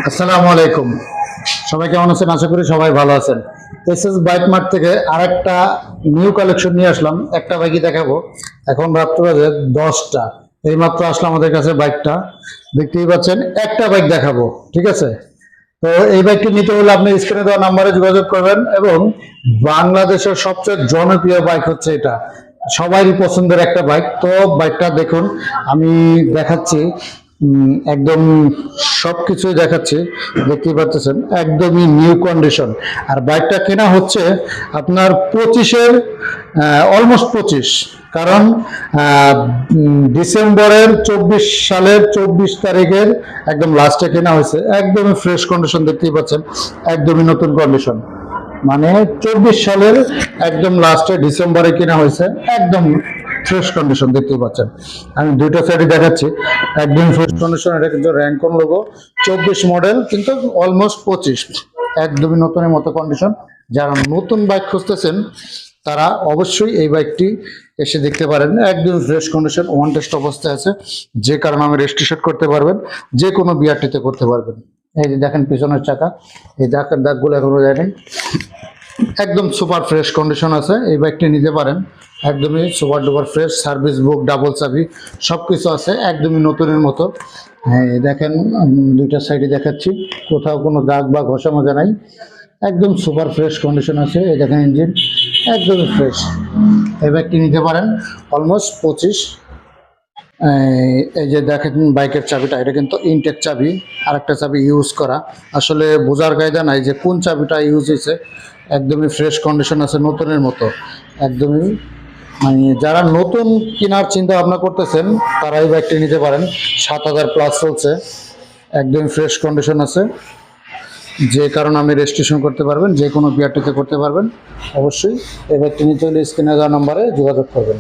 আসসালামু আলাইকুম। সবাই কেমন আছেন? আশা করি সবাই ভালো আছেন। এসএস বাইক মার্ট থেকে আরেকটা নিউ কালেকশন নিয়ে আসলাম। একটা বাইকই দেখাবো। এখন রাত্র বাজে 10টা। এইমাত্র আসলো আমাদের কাছে বাইকটা। দেখতেই পাচ্ছেন, একটা বাইক দেখাবো, ঠিক আছে? তো এই বাইকটি নিতে হলে আপনি স্ক্রিনে দেওয়া নাম্বারে যোগাযোগ করবেন। এবং বাংলাদেশের সবচেয়ে জনপ্রিয় বাইক হচ্ছে এটা, সবারই পছন্দের একটা বাইক। তো বাইকটা দেখুন, আমি দেখাচ্ছি। একদম সবকিছুই দেখাচ্ছি, দেখতেই পাচ্ছেন, একদমই নিউ কন্ডিশন। আর বাইকটা কেনা হচ্ছে আপনার 25-এর, অলমোস্ট 25, কারণ ডিসেম্বরের 24 সালের 24 তারিখের একদম লাস্টে কেনা হয়েছে। একদমই ফ্রেশ কন্ডিশন, দেখতেই পাচ্ছেন, একদমই নতুন কন্ডিশন। মানে 24 সালের একদম লাস্টে ডিসেম্বরে কেনা হয়েছে, একদম ফ্রেশ কন্ডিশন, দেখতেই পাচ্ছেন। আমি দুইটা সাইডে দেখাচ্ছি, একদম ফ্রেশ কন্ডিশন। এটা কিন্তু র্যাঙ্কন লোগো, 24 মডেল, কিন্তু অলমোস্ট 25, একদমই নতুনের মতো কন্ডিশন। যারা নতুন বাইক খুঁজতেছেন তারা অবশ্যই এই বাইকটি এসে দেখতে পারেন। একদম ফ্রেশ কন্ডিশন, ওয়ান টেস্ট অবস্থায় আছে, যে কারণে আমি রেজিস্ট্রেশন করতে পারবেন, যে কোনো বিআরটিতে করতে পারবেন। এই যে দেখেন পিছনের চাকা, এই দাগগুলো এখনো যায়নি, একদম সুপার ফ্রেশ কন্ডিশন আছে। এই বাইকটি নিতে পারেন, একদমই super duper fresh, service book, double চাবি, সব কিছু আছে, একদমই নতুনের মতো। হ্যাঁ দেখেন, দুইটা সাইডে দেখাচ্ছি, কোথাও কোনো দাগ বা ঘষা মাজা নাই, একদম সুপার ফ্রেশ কন্ডিশন আছে। এই দেখেন ইঞ্জিন একদমই ফ্রেশ। এই বাইকটি নিতে পারেন, অলমোস্ট 25। এই যে দেখেন বাইকের চাবিটা, এটা কিন্তু ইনটেক চাবি, আরেকটা চাবি ইউজ করা। আসলে বোঝার কায়দা নাই যে কোন চাবিটা ইউজ হয়েছে। একদমই ফ্রেশ কন্ডিশন আছে, নতুনের মতো, একদমই। মানে যারা নতুন কেনার চিন্তা ভাবনা করতেছেন তারা এই বাইকটি নিতে পারেন। 7,000 প্লাস চলছে, একদমই ফ্রেশ কন্ডিশন আছে, যে কারণে আমি রেজিস্ট্রেশন করতে পারবেন, যে কোনো বিআরটিতে করতে পারবেন। অবশ্যই এই বাইকটি নিতে হলে স্ক্রিনে দেওয়া নাম্বারে যোগাযোগ করবেন।